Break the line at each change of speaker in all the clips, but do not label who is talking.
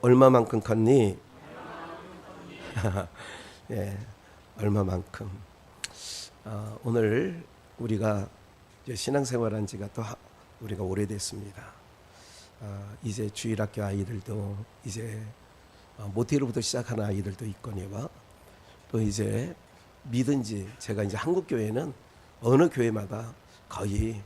얼마만큼 컸니? 예, 얼마만큼. 오늘 우리가 이제 신앙생활한 지가 또 우리가 오래됐습니다. 이제 주일학교 아이들도 이제 모태로부터 시작하는 아이들도 있거니와 또 이제 믿은지 제가 이제 한국 교회는 어느 교회마다 거의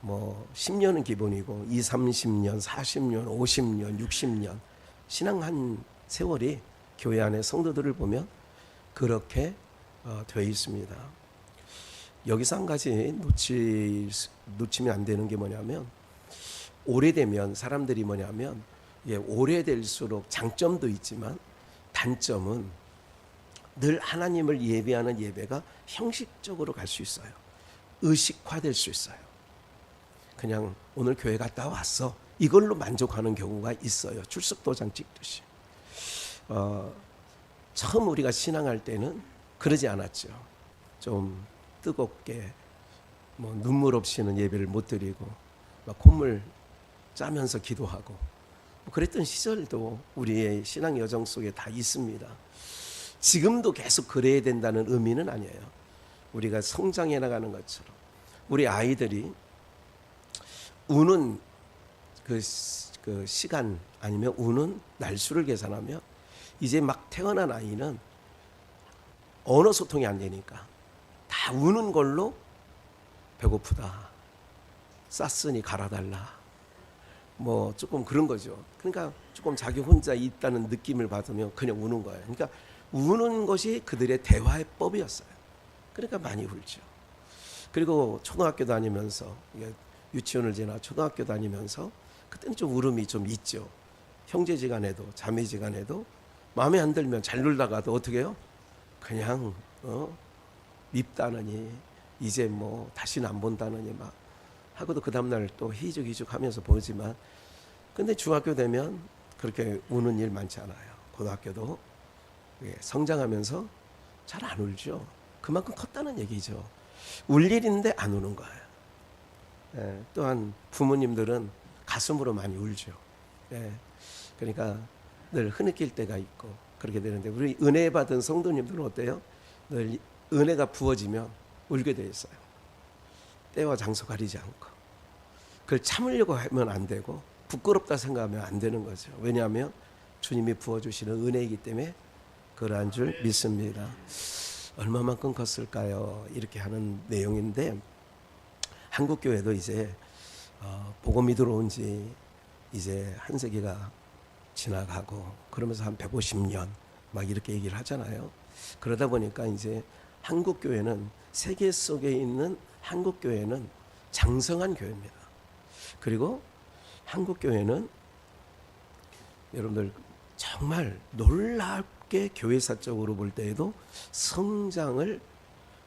뭐 10년은 기본이고 20, 30년, 40년, 50년, 60년 신앙한 세월이 교회 안에 성도들을 보면 그렇게 되어 있습니다. 여기서 한 가지 놓치면 안 되는 게 뭐냐면 오래되면 사람들이 뭐냐면 오래될수록 장점도 있지만 단점은 늘 하나님을 예배하는 예배가 형식적으로 갈 수 있어요. 의식화될 수 있어요. 그냥 오늘 교회 갔다 왔어 이걸로 만족하는 경우가 있어요. 출석도장 찍듯이. 처음 우리가 신앙할 때는 그러지 않았죠. 좀 뜨겁게 뭐 눈물 없이는 예배를 못 드리고 막 콧물 짜면서 기도하고 뭐 그랬던 시절도 우리의 신앙 여정 속에 다 있습니다. 지금도 계속 그래야 된다는 의미는 아니에요. 우리가 성장해 나가는 것처럼 우리 아이들이 우는 그 시간 아니면 우는 날수를 계산하면 이제 막 태어난 아이는 언어 소통이 안 되니까 다 우는 걸로 배고프다, 쌌으니 갈아달라, 뭐 조금 그런 거죠. 그러니까 조금 자기 혼자 있다는 느낌을 받으면 그냥 우는 거예요. 그러니까 우는 것이 그들의 대화의 법이었어요. 그러니까 많이 울죠. 그리고 초등학교 다니면서 유치원을 지나 초등학교 다니면서 그때는 좀 울음이 좀 있죠. 형제지간에도 자매지간에도 마음에 안 들면 잘 놀다가도 어떻게 해요? 그냥 밉다느니 이제 뭐 다시는 안 본다느니 막 하고도 그 다음날 또 희죽희죽 하면서 보지만 근데 중학교 되면 그렇게 우는 일 많지 않아요. 고등학교도 성장하면서 잘 안 울죠. 그만큼 컸다는 얘기죠. 울 일인데 안 우는 거예요. 또한 부모님들은 가슴으로 많이 울죠. 그러니까 늘 흐느낄 때가 있고 그렇게 되는데 우리 은혜 받은 성도님들은 어때요? 늘 은혜가 부어지면 울게 돼 있어요. 때와 장소 가리지 않고 그걸 참으려고 하면 안 되고 부끄럽다 생각하면 안 되는 거죠. 왜냐하면 주님이 부어주시는 은혜이기 때문에 그러한 줄 믿습니다. 얼마만큼 컸을까요? 이렇게 하는 내용인데 한국교회도 이제 복음이 들어온 지 이제 한 세기가 지나가고 그러면서 한 150년 막 이렇게 얘기를 하잖아요. 그러다 보니까 이제 한국교회는 세계 속에 있는 한국교회는 장성한 교회입니다. 그리고 한국교회는 여러분들 정말 놀랍게 교회사적으로 볼 때에도 성장을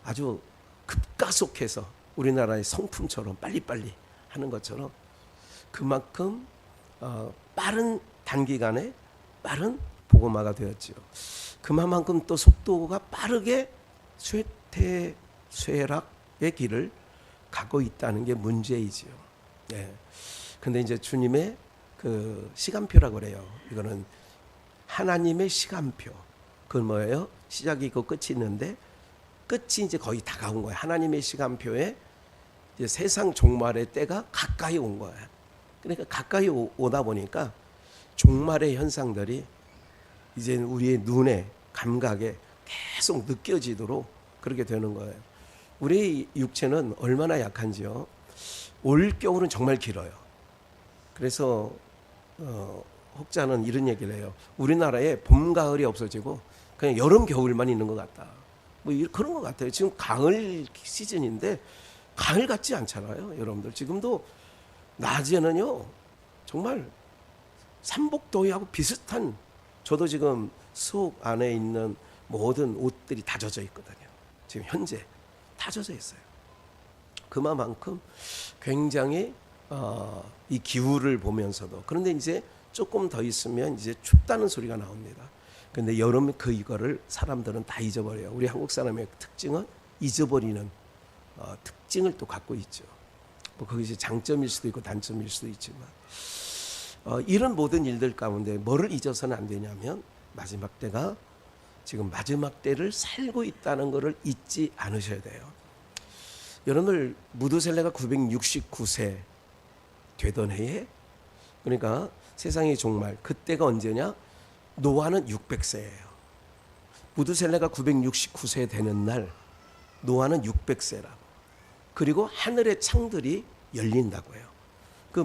아주 급가속해서 우리나라의 성품처럼 빨리빨리 하는 것처럼 그만큼 빠른 단기간에 빠른 복음화가 되었죠. 그만큼 또 속도가 빠르게 쇠퇴쇠락의 길을 가고 있다는 게 문제이지요. 근데 이제 주님의 그 시간표라고 그래요. 이거는 하나님의 시간표. 그건 뭐예요? 시작이 있고 끝이 있는데 끝이 이제 거의 다가온 거예요. 하나님의 시간표에 이제 세상 종말의 때가 가까이 온 거예요. 그러니까 가까이 오다 보니까 종말의 현상들이 이제 우리의 눈에 감각에 계속 느껴지도록 그렇게 되는 거예요. 우리 육체는 얼마나 약한지요. 올 겨울은 정말 길어요. 그래서 혹자는 이런 얘기를 해요. 우리나라에 봄, 가을이 없어지고 그냥 여름, 겨울만 있는 것 같다. 뭐 그런 것 같아요. 지금 가을 시즌인데 가을 같지 않잖아요. 여러분들 지금도 낮에는요 정말 삼복더위하고 비슷한 저도 지금 속 안에 있는 모든 옷들이 다 젖어 있거든요. 지금 현재 다 젖어 있어요. 그만큼 굉장히 이 기후를 보면서도 그런데 이제 조금 더 있으면 이제 춥다는 소리가 나옵니다. 그런데 여름 이거를 사람들은 다 잊어버려요. 우리 한국 사람의 특징은 잊어버리는 특징을 또 갖고 있죠. 뭐 그것이 장점일 수도 있고 단점일 수도 있지만 이런 모든 일들 가운데 뭐를 잊어서는 안 되냐면 마지막 때가 지금 마지막 때를 살고 있다는 것을 잊지 않으셔야 돼요. 여러분들 무두셀레가 969세 되던 해에, 그러니까 세상의 종말, 그때가 언제냐? 노아는 600세예요. 무두셀레가 969세 되는 날 노아는 600세라고. 그리고 하늘의 창들이 열린다고 해요. 그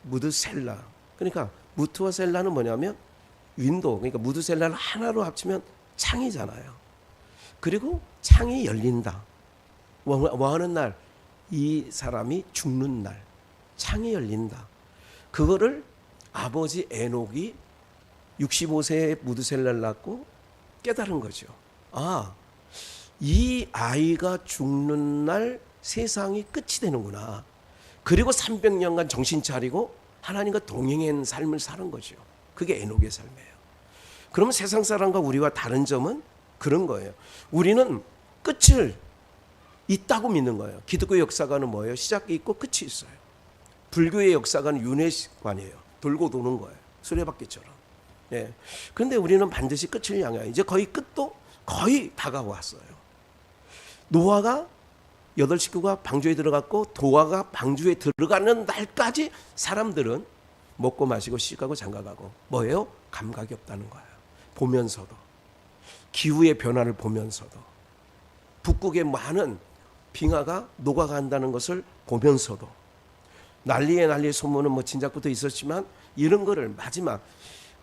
무드셀라. 그러니까 무트와 셀라는 뭐냐면 윈도우. 그러니까 무드셀라를 하나로 합치면 창이잖아요. 그리고 창이 열린다. 뭐 하는 날? 이 사람이 죽는 날. 창이 열린다. 그거를 아버지 에녹이 65세에 무드셀라를 낳고 깨달은 거죠. 아, 이 아이가 죽는 날 세상이 끝이 되는구나. 그리고 300년간 정신 차리고 하나님과 동행한 삶을 사는 거죠. 그게 에녹의 삶이에요. 그러면 세상 사람과 우리와 다른 점은 그런 거예요. 우리는 끝을 있다고 믿는 거예요. 기독교 역사관은 뭐예요? 시작이 있고 끝이 있어요. 불교의 역사관은 윤회관이에요. 돌고 도는 거예요. 수레바퀴처럼. 예. 그런데 우리는 반드시 끝을 향해, 이제 거의 끝도 거의 다가왔어요. 노아가 8식구가 방주에 들어갔고 도아가 방주에 들어가는 날까지 사람들은 먹고 마시고 씻고 장가가고 뭐예요? 감각이 없다는 거예요. 보면서도, 기후의 변화를 보면서도, 북극의 많은 빙하가 녹아간다는 것을 보면서도, 난리의 소문은 뭐 진작부터 있었지만 이런 거를 마지막,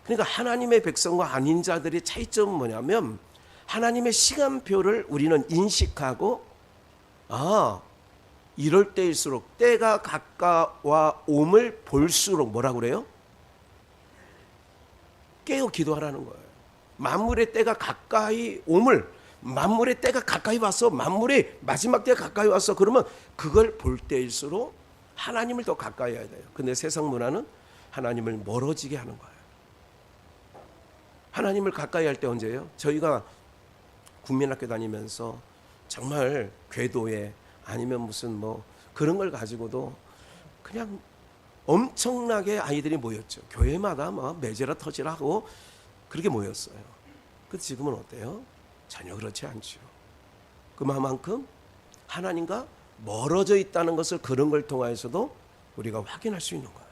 그러니까 하나님의 백성과 아닌 자들의 차이점은 뭐냐면 하나님의 시간표를 우리는 인식하고, 아, 이럴 때일수록, 때가 가까워옴을 볼수록 뭐라고 그래요? 깨어 기도하라는 거예요. 만물의 때가 가까이 옴을, 만물의 때가 가까이 와서, 만물의 마지막 때가 가까이 와서, 그러면 그걸 볼 때일수록 하나님을 더 가까이 해야 돼요. 근데 세상 문화는 하나님을 멀어지게 하는 거예요. 하나님을 가까이 할 때 언제예요? 저희가 국민학교 다니면서 정말 궤도에 아니면 무슨 뭐 그런 걸 가지고도 그냥 엄청나게 아이들이 모였죠. 교회마다 막 매제라 터지라 하고 그렇게 모였어요. 근데 지금은 어때요? 전혀 그렇지 않죠. 그만큼 하나님과 멀어져 있다는 것을 그런 걸 통해서도 우리가 확인할 수 있는 거예요.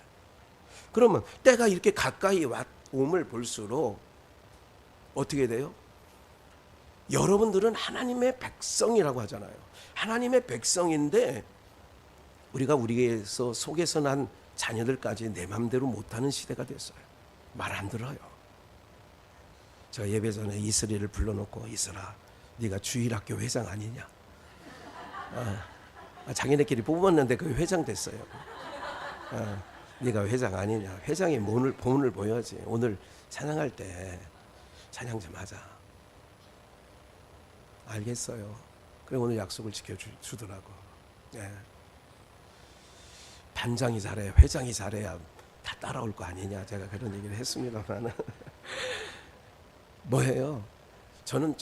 그러면 때가 이렇게 가까이 옴을 볼수록 어떻게 돼요? 여러분들은 하나님의 백성이라고 하잖아요. 하나님의 백성인데 우리가 우리에서 속에서 난 자녀들까지 내 맘대로 못하는 시대가 됐어요. 말 안 들어요. 제가 예배 전에 이슬이를 불러놓고, 이슬아, 네가 주일학교 회장 아니냐? 자기네끼리 뽑았는데 그 회장 됐어요. 네가 회장 아니냐? 회장이 본을 보여야지. 오늘 찬양할 때 찬양 좀 하자. 알겠어요. 그래 오늘 약속을 지켜주더라고. 예. 반장이 잘해, 회장이 잘해야 다 따라올 거 아니냐, 제가 그런 얘기를 했습니다만 뭐예요? 저는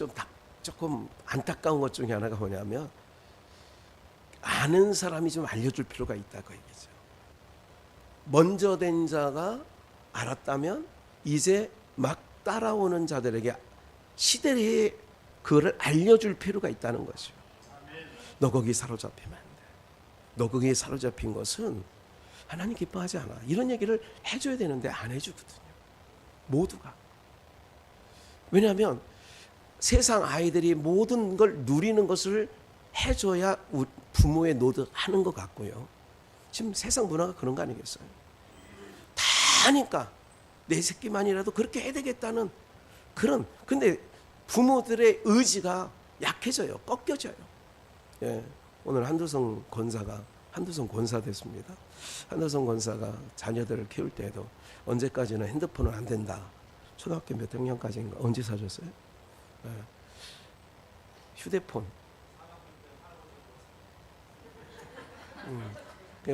조금 안타까운 것 중에 하나가 뭐냐면 아는 사람이 좀 알려줄 필요가 있다고 얘기죠. 먼저 된 자가 알았다면 이제 막 따라오는 자들에게 시대에 그거를 알려줄 필요가 있다는 거죠. 너 거기 사로잡히면 안 돼. 너 거기에 사로잡힌 것은 하나님 기뻐하지 않아. 이런 얘기를 해줘야 되는데 안 해주거든요. 모두가. 왜냐하면 세상 아이들이 모든 걸 누리는 것을 해줘야 부모의 노릇하는 것 같고요. 지금 세상 문화가 그런 거 아니겠어요? 다 하니까 내 새끼만이라도 그렇게 해야 되겠다는 그런, 근데 부모들의 의지가 약해져요. 꺾여져요. 예, 오늘 한두성 권사 됐습니다. 한두성 권사가 자녀들을 키울 때에도 언제까지는 핸드폰은 안 된다. 초등학교 몇 학년까지인가? 언제 사줬어요? 예. 휴대폰.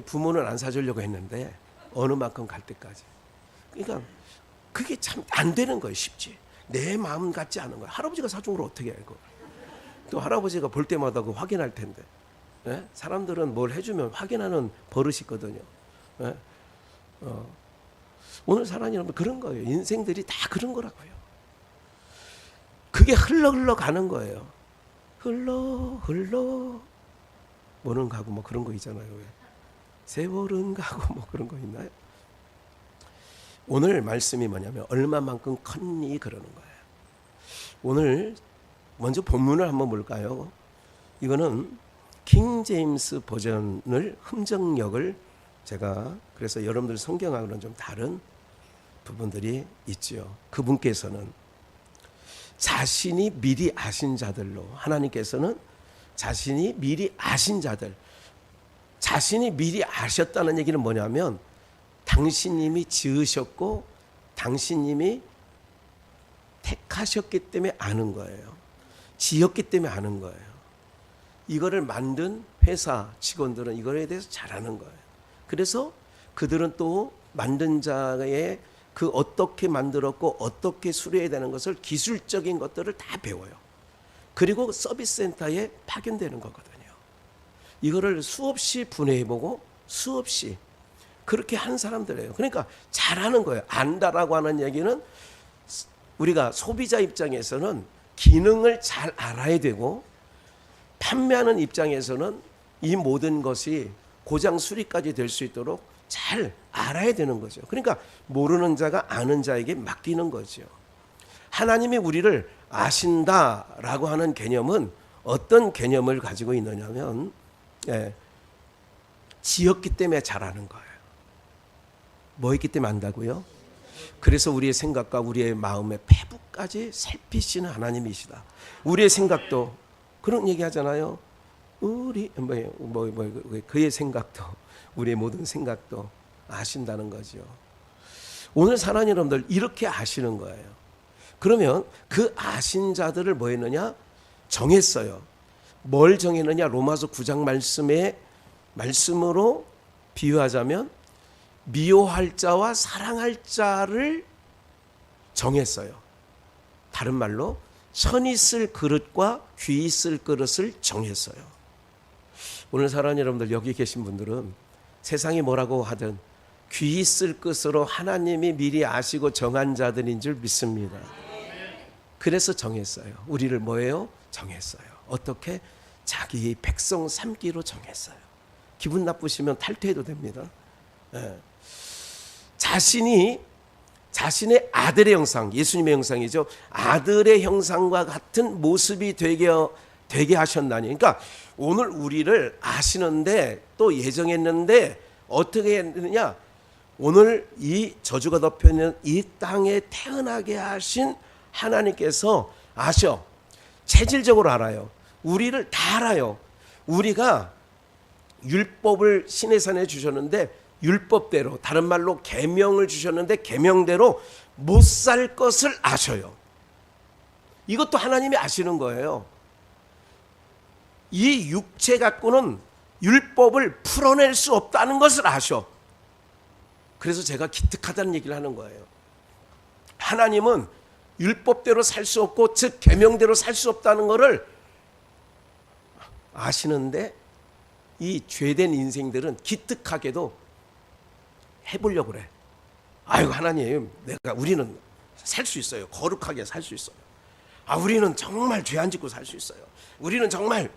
부모는 안 사주려고 했는데 어느 만큼 갈 때까지. 그러니까 그게 참 안 되는 거예요. 쉽지. 내 마음 같지 않은 거예요. 할아버지가 사준 걸 어떻게 알고. 또 할아버지가 볼 때마다 그 확인할 텐데. 예? 사람들은 뭘 해주면 확인하는 버릇이 있거든요. 예? 오늘 사랑하는 여러분, 그런 거예요. 인생들이 다 그런 거라고요. 그게 흘러 가는 거예요. 흘러 뭐는 가고 뭐 그런 거 있잖아요. 왜? 세월은 가고 뭐 그런 거 있나요? 오늘 말씀이 뭐냐면 얼마만큼 컸니 그러는 거예요. 오늘 먼저 본문을 한번 볼까요? 이거는 킹 제임스 버전을 흥정역을 제가 그래서 여러분들 성경하고는 좀 다른 부분들이 있죠. 그분께서는 자신이 미리 아신 자들로, 하나님께서는 자신이 미리 아신 자들, 자신이 미리 아셨다는 얘기는 뭐냐면 당신님이 지으셨고 당신님이 택하셨기 때문에 아는 거예요. 지었기 때문에 아는 거예요. 이거를 만든 회사 직원들은 이거에 대해서 잘 아는 거예요. 그래서 그들은 또 만든 자의 그 어떻게 만들었고 어떻게 수리해야 되는 것을 기술적인 것들을 다 배워요. 그리고 서비스 센터에 파견되는 거거든요. 이거를 수없이 분해해보고 수없이 그렇게 한 사람들이에요. 그러니까 잘하는 거예요. 안다라고 하는 얘기는 우리가 소비자 입장에서는 기능을 잘 알아야 되고 판매하는 입장에서는 이 모든 것이 고장 수리까지 될 수 있도록 잘 알아야 되는 거죠. 그러니까 모르는 자가 아는 자에게 맡기는 거죠. 하나님이 우리를 아신다라고 하는 개념은 어떤 개념을 가지고 있느냐면 지었기 때문에 잘 아는 거예요. 뭐 있기 때문에 안다고요? 그래서 우리의 생각과 우리의 마음의 패부까지 살피시는 하나님이시다. 우리의 생각도 그런 얘기 하잖아요. 우리 그의 생각도 우리의 모든 생각도 아신다는 거죠. 오늘 사랑하는 여러분들 이렇게 아시는 거예요. 그러면 그 아신 자들을 뭐 했느냐? 정했어요. 뭘 정했느냐? 로마서 9장 말씀으로 비유하자면 미워할 자와 사랑할 자를 정했어요. 다른 말로 천이 쓸 그릇과 귀 쓸 그릇을 정했어요. 오늘 사랑하는 여러분들 여기 계신 분들은 세상이 뭐라고 하든 귀 쓸 것으로 하나님이 미리 아시고 정한 자들인 줄 믿습니다. 그래서 정했어요. 우리를 뭐예요? 정했어요. 어떻게? 자기 백성 삼기로 정했어요. 기분 나쁘시면 탈퇴해도 됩니다. 자신의 아들의 형상, 예수님의 형상이죠. 아들의 형상과 같은 모습이 되게 하셨나니. 그러니까 오늘 우리를 아시는데 또 예정했는데 어떻게 했느냐? 오늘 이 저주가 덮여있는 이 땅에 태어나게 하신 하나님께서 아셔. 체질적으로 알아요. 우리를 다 알아요. 우리가 율법을 시내산에 주셨는데 율법대로, 다른 말로 계명을 주셨는데 계명대로 못 살 것을 아셔요. 이것도 하나님이 아시는 거예요. 이 육체 갖고는 율법을 풀어낼 수 없다는 것을 아셔. 그래서 제가 기특하다는 얘기를 하는 거예요. 하나님은 율법대로 살 수 없고 즉 계명대로 살 수 없다는 것을 아시는데 이 죄된 인생들은 기특하게도 해보려고 그래. 아이고 하나님, 우리는 살 수 있어요. 거룩하게 살 수 있어요. 우리는 정말 죄 안 짓고 살 수 있어요. 우리는 정말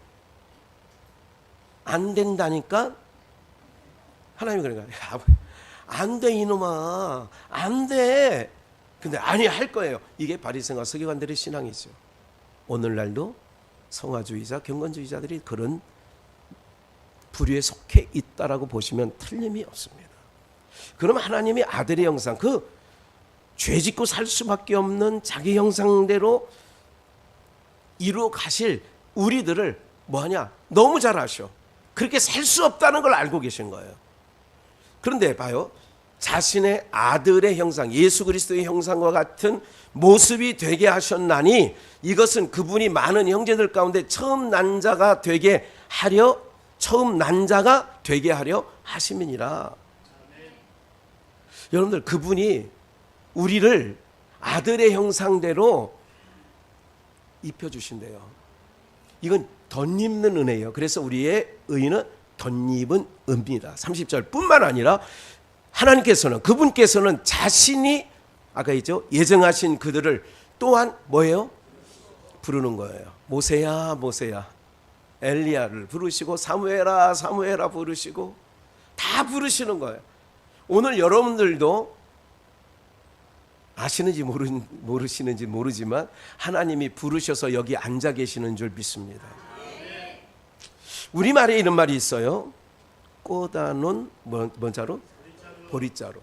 안 된다니까. 하나님이 그러니까 안 돼 이놈아, 안 돼. 근데 아니 할 거예요. 이게 바리새인과 서기관들의 신앙이죠. 오늘날도 성화주의자, 경건주의자들이 그런 부류에 속해 있다라고 보시면 틀림이 없습니다. 그럼 하나님이 아들의 형상, 그 죄짓고 살 수밖에 없는 자기 형상대로 이루어 가실 우리들을 뭐하냐? 너무 잘 아셔. 그렇게 살 수 없다는 걸 알고 계신 거예요. 그런데 봐요. 자신의 아들의 형상, 예수 그리스도의 형상과 같은 모습이 되게 하셨나니 이것은 그분이 많은 형제들 가운데 처음 난 자가 되게 하려 하심이니라. 여러분들, 그분이 우리를 아들의 형상대로 입혀주신대요. 이건 덧입는 은혜예요. 그래서 우리의 의는 덧입은 은입니다. 30절 뿐만 아니라 하나님께서는, 그분께서는 자신이 아까 있죠, 예정하신 그들을 또한 뭐예요? 부르는 거예요. 모세야 모세야, 엘리야를 부르시고 사무엘아 사무엘아 부르시고 다 부르시는 거예요. 오늘 여러분들도 아시는지 모르시는지 모르지만 하나님이 부르셔서 여기 앉아 계시는 줄 믿습니다. 우리말에 이런 말이 있어요. 꽂아놓은 뭔 자루? 보릿자루.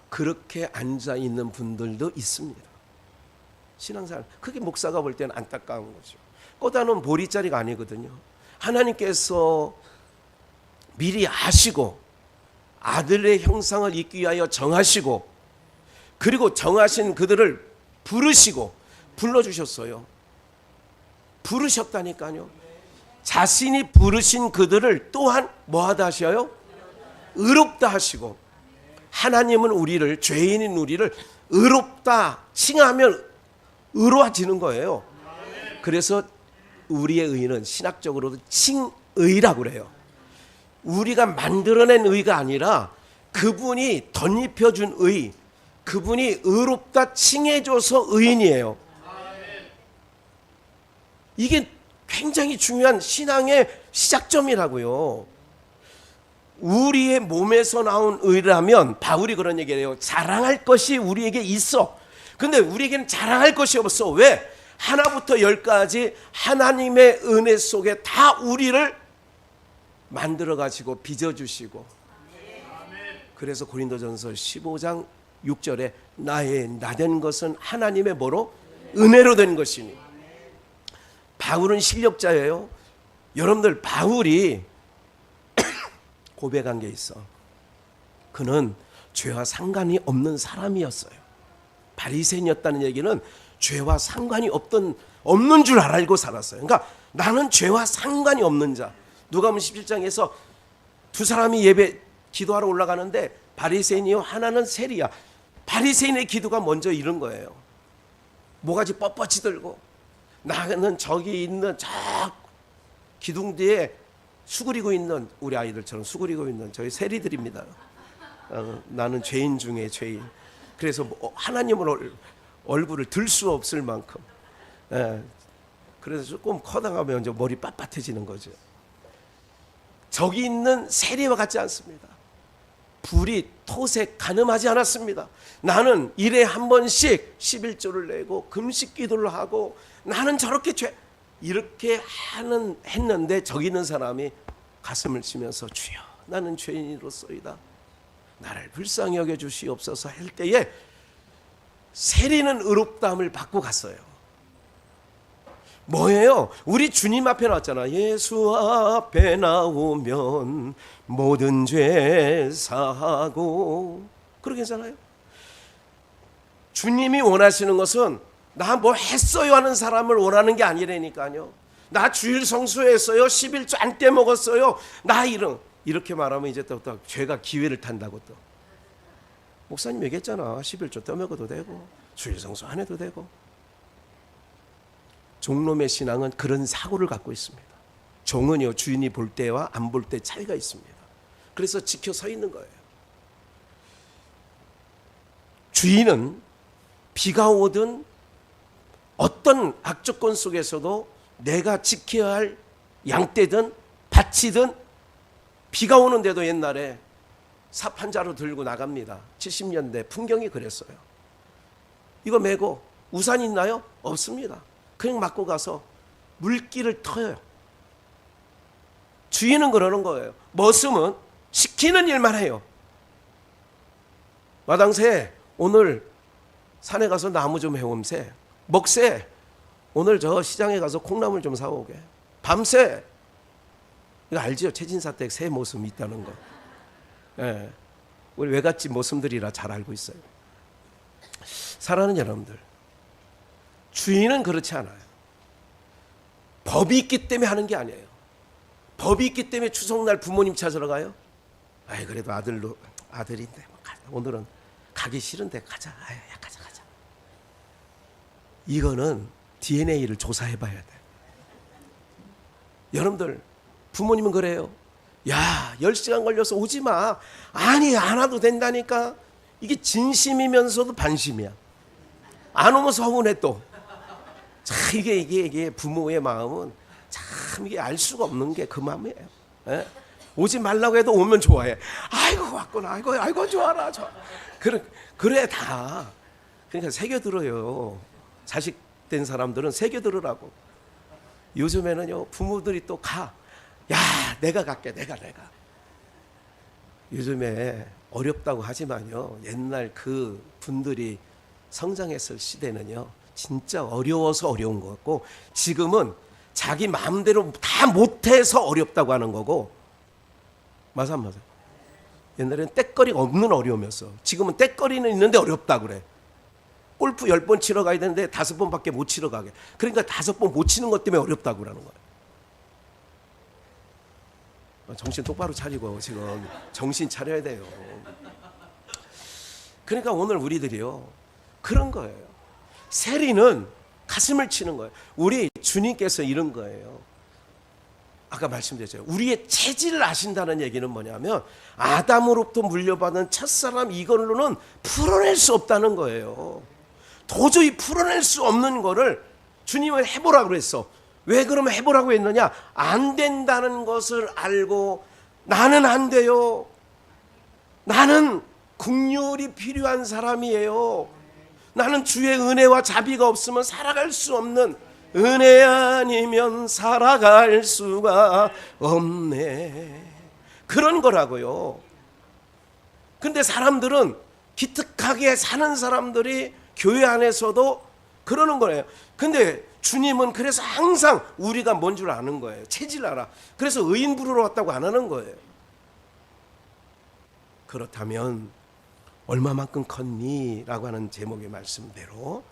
그렇게 앉아 있는 분들도 있습니다. 신앙생활, 그게 목사가 볼 때는 안타까운 거죠. 꽂아놓은 보릿자리가 아니거든요. 하나님께서 미리 아시고 아들의 형상을 입기 위하여 정하시고, 그리고 정하신 그들을 부르시고 불러주셨어요. 부르셨다니까요. 자신이 부르신 그들을 또한 뭐하다 하셔요? 의롭다 하시고, 하나님은 우리를, 죄인인 우리를 의롭다 칭하면 의로워지는 거예요. 그래서 우리의 의는 신학적으로도 칭의라고 그래요. 우리가 만들어낸 의가 아니라 그분이 덧입혀준 의, 그분이 의롭다 칭해줘서 의인이에요. 이게 굉장히 중요한 신앙의 시작점이라고요. 우리의 몸에서 나온 의라면, 바울이 그런 얘기를 해요. 자랑할 것이 우리에게 있어. 근데 우리에게는 자랑할 것이 없어. 왜? 하나부터 열까지 하나님의 은혜 속에 다 우리를 만들어 가지고 빚어주시고, 그래서 고린도전서 15장 6절에 나의 나된 것은 하나님의 뭐로? 은혜로 된 것이니. 바울은 실력자예요. 여러분들, 바울이 고백한 게 있어. 그는 죄와 상관이 없는 사람이었어요. 바리새인이었다는 얘기는 죄와 상관이 없는 줄 알고 살았어요. 그러니까 나는 죄와 상관이 없는 자. 누가복음 17장에서 두 사람이 기도하러 올라가는데 바리새인이요, 하나는 세리야. 바리새인의 기도가 먼저 이런 거예요. 모가지 뻣뻣이 들고, 나는 저기 있는 저 기둥 뒤에 수그리고 있는, 우리 아이들처럼 수그리고 있는 저희 세리들입니다. 나는 죄인 중에 죄인. 그래서 하나님을 얼굴을 들 수 없을 만큼. 그래서 조금 커다가면 이제 머리 빳빳해지는 거죠. 저기 있는 세리와 같지 않습니다. 불이 톳에 가늠하지 않았습니다. 나는 일에 한 번씩 11조를 내고 금식 기도를 하고, 나는 저렇게 이렇게 했는데 저기 있는 사람이 가슴을 치면서 주여 나는 죄인으로소이다, 나를 불쌍히 여겨 주시옵소서 할 때에 세리는 의롭다함을 받고 갔어요. 뭐예요? 우리 주님 앞에 나왔잖아. 예수 앞에 나오면 모든 죄 사하고, 그렇게 하잖아요. 주님이 원하시는 것은 나 뭐 했어요 하는 사람을 원하는 게 아니라니까요. 나 주일 성수했어요, 11조 안 떼먹었어요, 나 이렇게 말하면 이제 또 죄가 기회를 탄다고. 또 목사님 얘기했잖아. 11조 떼먹어도 되고 주일 성수 안 해도 되고. 종놈의 신앙은 그런 사고를 갖고 있습니다. 종은요, 주인이 볼 때와 안 볼 때 차이가 있습니다. 그래서 지켜 서 있는 거예요. 주인은 비가 오든 어떤 악조건 속에서도 내가 지켜야 할 양떼든 밭이든, 비가 오는데도 옛날에 삽 한 자루 들고 나갑니다. 70년대 풍경이 그랬어요. 이거 메고 우산 있나요? 없습니다. 그냥 맞고 가서 물길을 터요. 주인은 그러는 거예요. 머슴은 시키는 일만 해요. 마당새, 오늘 산에 가서 나무 좀 해옴새. 먹새, 오늘 저 시장에 가서 콩나물 좀 사오게. 밤새, 이거 알지요? 최진사댁 새 모습 있다는 거. 예, 우리 외갓집 모습들이라 잘 알고 있어요. 사랑하는 여러분들, 주인은 그렇지 않아요. 법이 있기 때문에 하는 게 아니에요. 법이 있기 때문에 추석날 부모님 찾으러 가요. 아이, 그래도 아들인데 오늘은 가기 싫은데 가자. 아이, 가자. 이거는 DNA를 조사해 봐야 돼. 여러분들, 부모님은 그래요. 야, 10시간 걸려서 오지 마. 아니, 안 와도 된다니까. 이게 진심이면서도 반심이야. 안 오면 서운해 또. 참 이게 부모의 마음은 참 이게 알 수가 없는 게 그 마음이에요. 예? 오지 말라고 해도 오면 좋아해. 아이고 왔구나. 아이고 좋아라. 그래 다. 그러니까 새겨들어요. 자식 된 사람들은 새겨들으라고. 요즘에는요 부모들이 또 가. 야, 내가 갈게. 내가. 요즘에 어렵다고 하지만요, 옛날 그 분들이 성장했을 시대는요 진짜 어려워서 어려운 거고, 지금은 자기 마음대로 다 못해서 어렵다고 하는 거고. 맞아 안 맞아? 옛날에는 때거리가 없는 어려움이었어. 지금은 때거리는 있는데 어렵다 그래. 골프 10번 치러 가야 되는데 5번밖에 못 치러 가게. 그러니까 5번 못 치는 것 때문에 어렵다고 그러는 거야. 정신 똑바로 차리고 지금 정신 차려야 돼요. 그러니까 오늘 우리들이요 그런 거예요. 세리는 가슴을 치는 거예요. 우리 주님께서 이런 거예요. 아까 말씀드렸죠. 우리의 체질을 아신다는 얘기는 뭐냐면 아담으로부터 물려받은 첫사람 이걸로는 풀어낼 수 없다는 거예요. 도저히 풀어낼 수 없는 거를 주님은 해보라고 그랬어. 왜 그러면 해보라고 했느냐? 안 된다는 것을 알고 나는 안 돼요. 나는 긍휼이 필요한 사람이에요. 나는 주의 은혜와 자비가 없으면 살아갈 수 없는, 은혜 아니면 살아갈 수가 없네, 그런 거라고요. 근데 사람들은 기특하게 사는 사람들이 교회 안에서도 그러는 거예요. 근데 주님은 그래서 항상 우리가 뭔 줄 아는 거예요. 체질 알아. 그래서 의인 부르러 왔다고 안 하는 거예요. 그렇다면 얼마만큼 컸니? 라고 하는 제목의 말씀대로,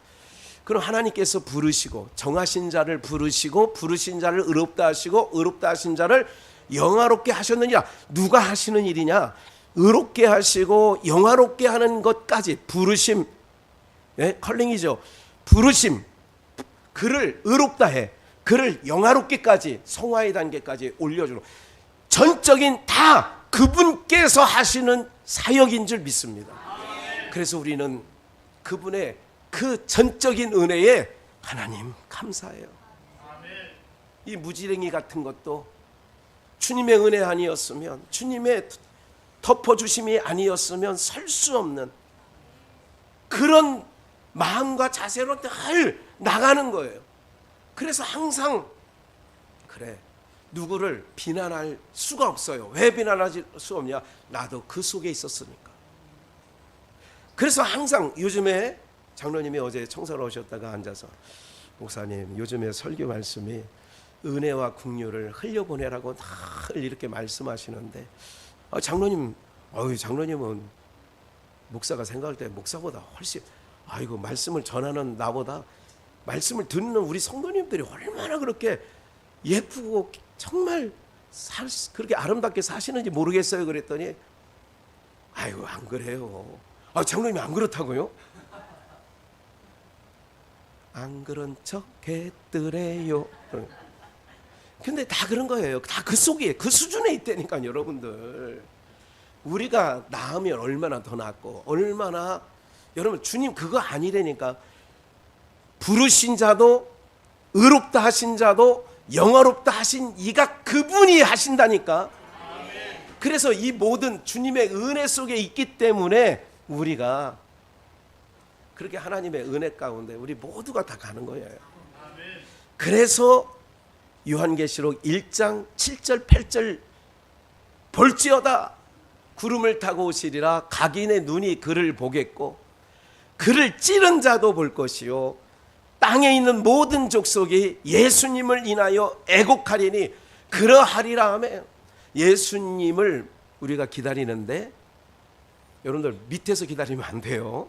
그럼 하나님께서 부르시고 정하신 자를 부르시고 부르신 자를 의롭다 하시고 의롭다 하신 자를 영화롭게 하셨느니라. 누가 하시는 일이냐? 의롭게 하시고 영화롭게 하는 것까지 부르심, 컬링이죠. 부르심, 그를 의롭다 해, 그를 영화롭게까지, 성화의 단계까지 올려주는 전적인 다 그분께서 하시는 사역인 줄 믿습니다. 그래서 우리는 그분의 그 전적인 은혜에 하나님 감사해요. 이 무지랭이 같은 것도 주님의 은혜 아니었으면, 주님의 덮어주심이 아니었으면 설 수 없는 그런 마음과 자세로 늘 나가는 거예요. 그래서 항상 그래, 누구를 비난할 수가 없어요. 왜 비난할 수 없냐? 나도 그 속에 있었으니까. 그래서 항상 요즘에 장로님이 어제 청사로 오셨다가 앉아서, 목사님 요즘에 설교 말씀이 은혜와 긍휼을 흘려보내라고 늘 이렇게 말씀하시는데, 장로님, 장로님은 목사가 생각할 때 목사보다 훨씬, 아이고 말씀을 전하는 나보다 말씀을 듣는 우리 성도님들이 얼마나 그렇게 예쁘고 정말 그렇게 아름답게 사시는지 모르겠어요. 그랬더니 아이고 안 그래요. 장로님이 안 그렇다고요? 안 그런 척 했더래요. 근데 다 그런 거예요. 다 그 속에, 그 수준에 있다니까요. 여러분들, 우리가 나으면 얼마나 더 낫고, 얼마나, 여러분 주님 그거 아니라니까. 부르신 자도 의롭다 하신 자도 영화롭다 하신 이가 그분이 하신다니까. 그래서 이 모든 주님의 은혜 속에 있기 때문에 우리가 그렇게 하나님의 은혜 가운데 우리 모두가 다 가는 거예요. 그래서 요한계시록 1장 7절 8절 볼지어다 구름을 타고 오시리라. 각인의 눈이 그를 보겠고 그를 찌른 자도 볼 것이요 땅에 있는 모든 족속이 예수님을 인하여 애곡하리니 그러하리라 하며, 예수님을 우리가 기다리는데 여러분들 밑에서 기다리면 안 돼요.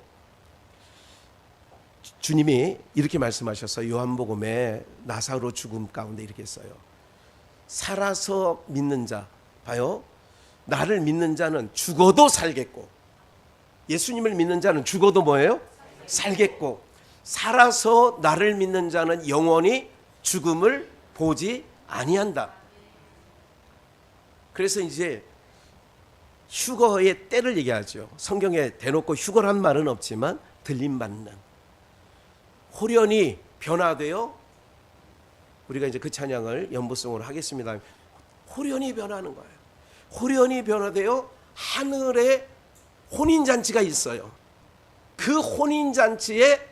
주님이 이렇게 말씀하셨어요. 요한복음에 나사로 죽음 가운데 이렇게 써요. 살아서 믿는 자, 봐요. 나를 믿는 자는 죽어도 살겠고, 예수님을 믿는 자는 죽어도 뭐예요? 살겠고, 살아서 나를 믿는 자는 영원히 죽음을 보지 아니한다. 그래서 이제 휴거의 때를 얘기하죠. 성경에 대놓고 휴거란 말은 없지만 들림받는, 호련히 변화되어, 우리가 이제 그 찬양을 연보송으로 하겠습니다. 호련히 변하는 거예요. 호련히 변화되어 하늘에 혼인잔치가 있어요. 그 혼인잔치에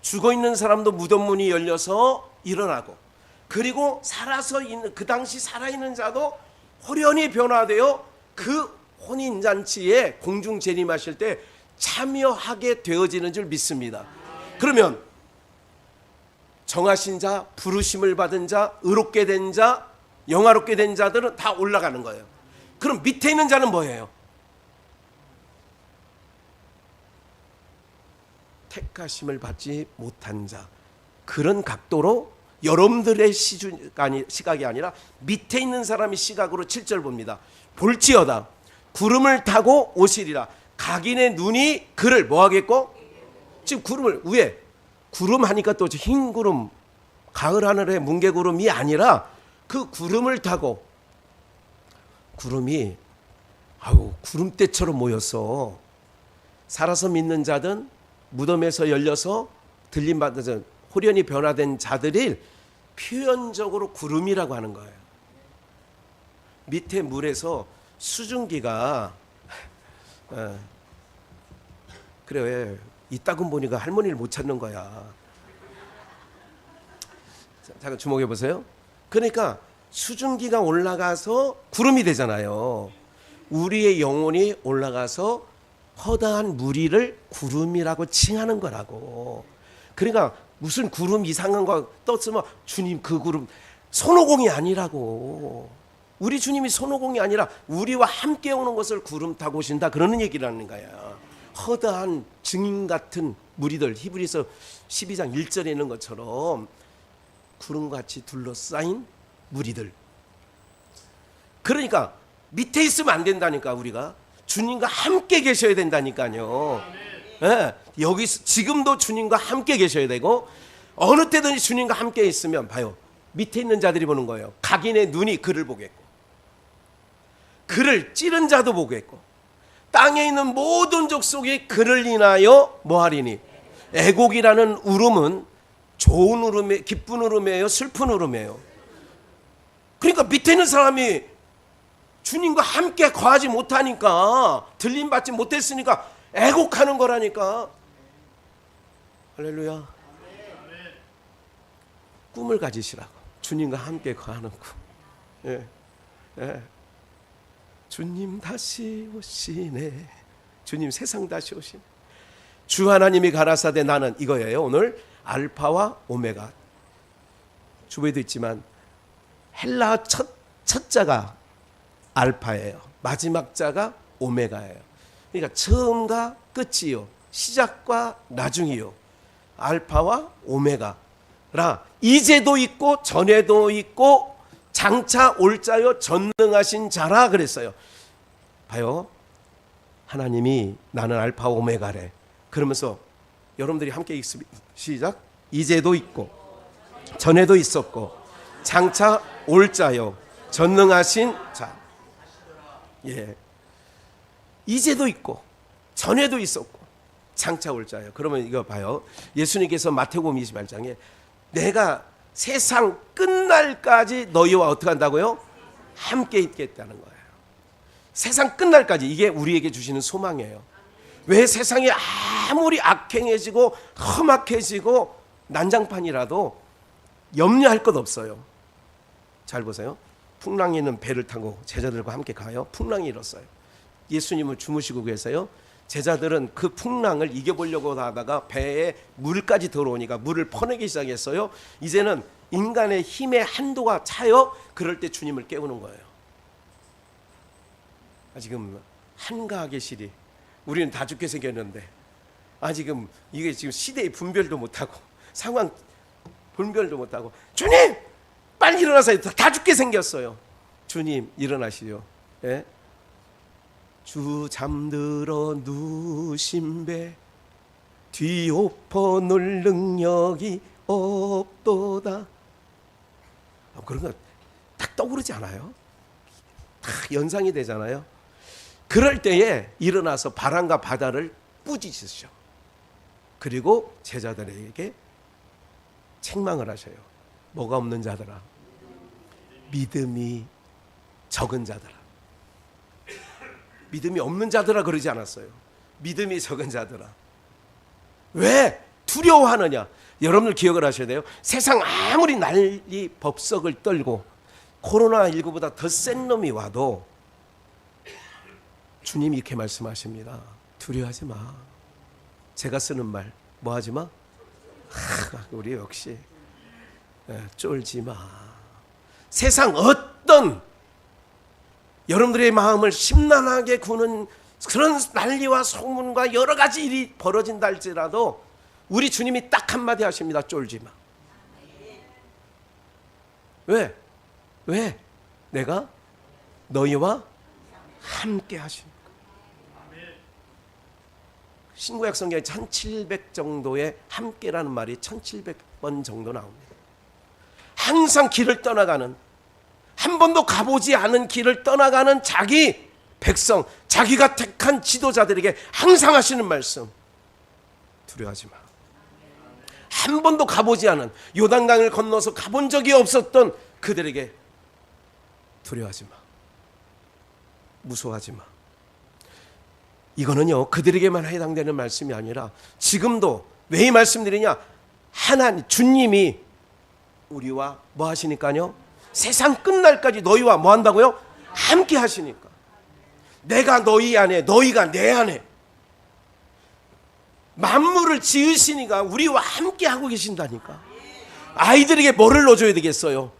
죽어있는 사람도 무덤 문이 열려서 일어나고, 그리고 살아서 있는, 그 당시 살아있는 자도 호련히 변화되어 그 혼인잔치에 공중 재림하실 때 참여하게 되어지는 줄 믿습니다. 그러면 정하신 자, 부르심을 받은 자, 의롭게 된 자, 영화롭게 된 자들은 다 올라가는 거예요. 그럼 밑에 있는 자는 뭐예요? 택하심을 받지 못한 자. 그런 각도로 여러분들의 시각이 아니라 밑에 있는 사람이 시각으로 7절 봅니다. 볼지어다 구름을 타고 오시리라. 각인의 눈이 그를 뭐 하겠고? 지금 구름을 위에, 구름 하니까 또 흰 구름, 가을 하늘의 뭉게구름이 아니라 그 구름을 타고, 구름이 구름대처럼 모여서 살아서 믿는 자든 무덤에서 열려서 들림받은 호련히 변화된 자들이 표현적으로 구름이라고 하는 거예요. 밑에 물에서 수증기가 그래, 이따금 보니까 할머니를 못 찾는 거야. 잠깐 주목해 보세요. 그러니까 수증기가 올라가서 구름이 되잖아요. 우리의 영혼이 올라가서 허다한 무리를 구름이라고 칭하는 거라고. 그러니까 무슨 구름 이상한 거 떴으면 주님 그 구름 손오공이 아니라고. 우리 주님이 손오공이 아니라 우리와 함께 오는 것을 구름 타고 오신다, 그러는 얘기를 하는 거야. 허다한 증인 같은 무리들, 히브리서 12장 1절에 있는 것처럼 구름같이 둘러싸인 무리들. 그러니까 밑에 있으면 안 된다니까. 우리가 주님과 함께 계셔야 된다니까요. 네, 여기 지금도 주님과 함께 계셔야 되고, 어느 때든지 주님과 함께 있으면 봐요, 밑에 있는 자들이 보는 거예요. 각인의 눈이 그를 보겠고, 그를 찌른 자도 보겠고, 땅에 있는 모든 족속이 그를 인하여 뭐하리니. 애곡이라는 울음은 좋은 울음이, 기쁜 울음이에요, 슬픈 울음이에요. 그러니까 밑에 있는 사람이 주님과 함께 거하지 못하니까, 들림받지 못했으니까 애곡하는 거라니까. 할렐루야. 꿈을 가지시라고. 주님과 함께 거하는 꿈. 예. 예. 주님 다시 오시네. 주님 세상 다시 오시네. 주 하나님이 가라사대 나는 이거예요. 오늘 알파와 오메가. 주보에도 있지만 헬라 첫 자가 알파예요. 마지막 자가 오메가예요. 그러니까 처음과 끝이요, 시작과 나중이요. 알파와 오메가라. 이제도 있고 전에도 있고 장차 올 자요 전능하신 자라 그랬어요. 봐요, 하나님이 나는 알파 오메가래. 그러면서 여러분들이 함께 읽습니다. 시작. 이제도 있고 전에도 있었고 장차 올 자요 전능하신 자. 예, 이제도 있고 전에도 있었고 장차 올 자예요. 그러면 이거 봐요. 예수님께서 마태복음 28장에 내가 세상 끝날까지 너희와 어떻게 한다고요? 함께 있겠다는 거예요. 세상 끝날까지. 이게 우리에게 주시는 소망이에요. 왜 세상이 아무리 악행해지고 험악해지고 난장판이라도 염려할 것 없어요. 잘 보세요. 풍랑이 있는 배를 타고 제자들과 함께 가요. 풍랑이 일었어요. 예수님은 주무시고 계세요. 제자들은 그 풍랑을 이겨보려고 하다가 배에 물까지 들어오니까 물을 퍼내기 시작했어요. 이제는 인간의 힘의 한도가 차요. 그럴 때 주님을 깨우는 거예요. 지금 한가하게 시리, 우리는 다 죽게 생겼는데, 지금 이게 지금 시대의 분별도 못하고 상황 분별도 못하고, 주님 빨리 일어나세요. 다 죽게 생겼어요. 주님 일어나시죠. 예? 주 잠들어 누신 배 뒤엎어 놓을 능력이 없도다. 그런 거 딱 떠오르지 않아요? 다 연상이 되잖아요. 그럴 때에 일어나서 바람과 바다를 꾸짖으셔. 그리고 제자들에게 책망을 하셔요. 뭐가 없는 자들아, 믿음이 적은 자들아. 믿음이 없는 자들아 그러지 않았어요. 믿음이 적은 자들아. 왜 두려워하느냐? 여러분들 기억을 하셔야 돼요. 세상 아무리 난리 법석을 떨고 코로나19보다 더 센 놈이 와도 주님이 이렇게 말씀하십니다. 두려워하지 마. 제가 쓰는 말 뭐 하지 마? 우리 역시 쫄지 마. 세상 어떤 여러분들의 마음을 심란하게 구는 그런 난리와 소문과 여러 가지 일이 벌어진다 할지라도 우리 주님이 딱 한마디 하십니다. 쫄지 마. 왜? 왜? 내가 너희와 함께 하십니까? 신구약 성경에 1700 정도의 함께라는 말이 1700번 정도 나옵니다. 항상 길을 떠나가는, 한 번도 가보지 않은 길을 떠나가는 자기 백성, 자기가 택한 지도자들에게 항상 하시는 말씀. 두려워하지 마. 한 번도 가보지 않은, 요단강을 건너서 가본 적이 없었던 그들에게 두려워하지 마. 무서워하지 마. 이거는요, 그들에게만 해당되는 말씀이 아니라 지금도 왜 이 말씀드리냐? 하나님, 주님이 우리와 뭐 하시니까요? 세상 끝날까지 너희와 뭐 한다고요? 함께 하시니까. 내가 너희 안에, 너희가 내 안에. 만물을 지으시니까 우리와 함께 하고 계신다니까. 아이들에게 뭐를 넣어줘야 되겠어요?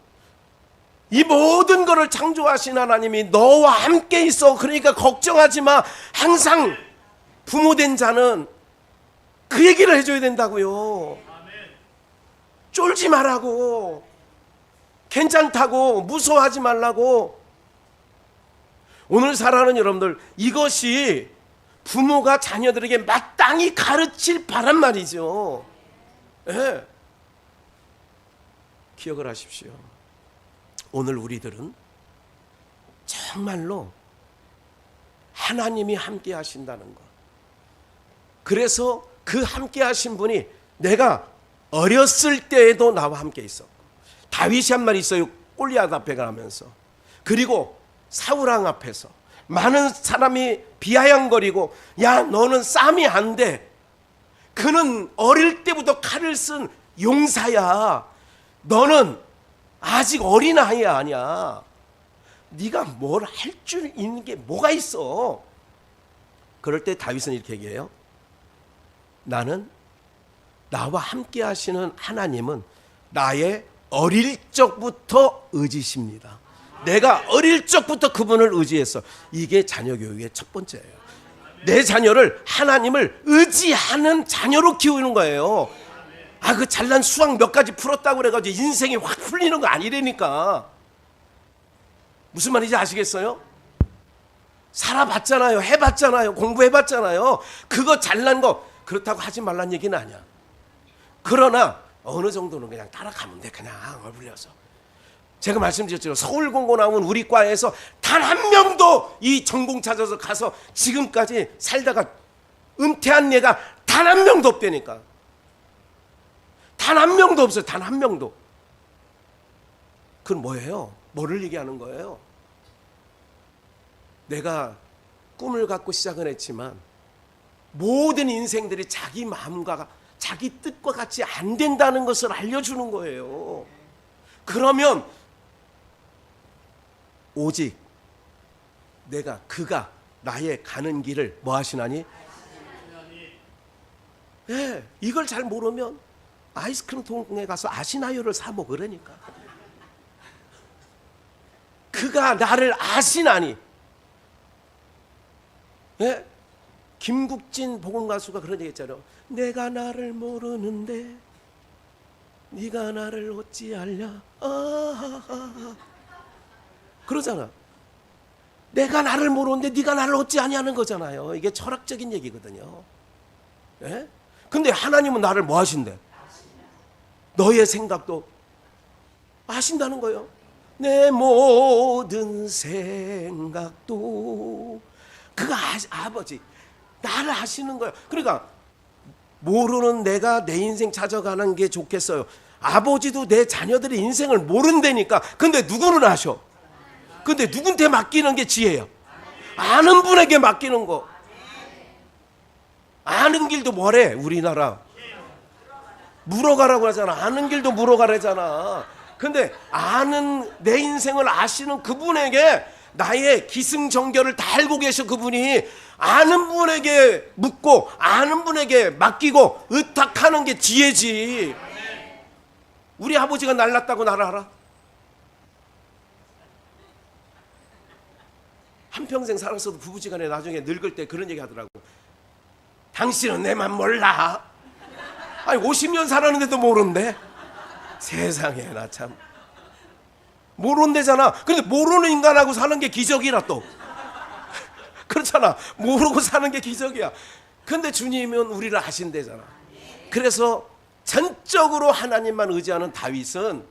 이 모든 것을 창조하신 하나님이 너와 함께 있어. 그러니까 걱정하지 마. 항상 부모된 자는 그 얘기를 해줘야 된다고요. 쫄지 말라고, 괜찮다고, 무서워하지 말라고. 오늘 살아가는 여러분들, 이것이 부모가 자녀들에게 마땅히 가르칠 바란 말이죠. 네. 기억을 하십시오. 오늘 우리들은 정말로 하나님이 함께 하신다는 것. 그래서 그 함께 하신 분이 내가 어렸을 때에도 나와 함께 있었고, 다윗이 한 말이 있어요. 골리앗 앞에 가면서. 그리고 사울왕 앞에서 많은 사람이 비아냥거리고, 야 너는 싸움이 안 돼. 그는 어릴 때부터 칼을 쓴 용사야. 너는 아직 어린아이야. 아니야. 네가 뭘 할 줄 있는 게 뭐가 있어. 그럴 때 다윗은 이렇게 얘기해요. 나는, 나와 함께 하시는 하나님은 나의 어릴 적부터 의지십니다. 내가 어릴 적부터 그분을 의지했어. 이게 자녀 교육의 첫 번째예요. 내 자녀를 하나님을 의지하는 자녀로 키우는 거예요. 아, 그 잘난 수학 몇 가지 풀었다고 그래가지고 인생이 확 풀리는 거 아니라니까. 무슨 말인지 아시겠어요? 살아봤잖아요. 해봤잖아요. 공부해봤잖아요. 그거 잘난 거 그렇다고 하지 말란 얘기는 아니야. 그러나 어느 정도는 그냥 따라가면 돼. 그냥 얼굴려서. 제가 말씀드렸죠. 서울공고 나온 우리 과에서 단 한 명도 이 전공 찾아서 가서 지금까지 살다가 은퇴한 얘가 단 한 명도 없다니까. 단 한 명도 없어요. 단 한 명도. 그건 뭐예요? 뭐를 얘기하는 거예요? 내가 꿈을 갖고 시작은 했지만 모든 인생들이 자기 마음과 자기 뜻과 같이 안 된다는 것을 알려주는 거예요. 그러면 오직 그가 나의 가는 길을 뭐 하시나니? 네, 이걸 잘 모르면 아이스크림 통에 가서 아시나요를 사 먹으라니까. 그가 나를 아시나니. 네? 김국진 복음 가수가 그런 얘기 했잖아요. 내가 나를 모르는데 네가 나를 어찌 알냐. 그러잖아. 내가 나를 모르는데 네가 나를 어찌 아냐는 거잖아요. 이게 철학적인 얘기거든요. 예? 근데 하나님은 나를 뭐 하신대? 너의 생각도 아신다는 거예요. 내 모든 생각도 그가 아버지 나를 아시는 거예요. 그러니까 모르는 내가 내 인생 찾아가는 게 좋겠어요? 아버지도 내 자녀들의 인생을 모른다니까. 근데 누구는 아셔? 근데 누군테 맡기는 게 지혜야? 아는 분에게 맡기는 거. 아는 길도 뭐래? 우리나라 물어가라고 하잖아. 아는 길도 물어가라잖아. 근데 아는 내 인생을 아시는 그분에게 나의 기승전결을 다 알고 계셔. 그분이 아는 분에게 묻고 아는 분에게 맡기고 의탁하는 게 지혜지. 우리 아버지가 날랐다고 나를 알아? 한평생 살았어도 부부지간에 나중에 늙을 때 그런 얘기 하더라고. 당신은 내 맘 몰라. 아니 50년 살았는데도 모른대. 세상에 나 참 모른대잖아. 근데 모르는 인간하고 사는 게 기적이라 또. 그렇잖아. 모르고 사는 게 기적이야. 근데 주님은 우리를 아신대잖아. 그래서 전적으로 하나님만 의지하는 다윗은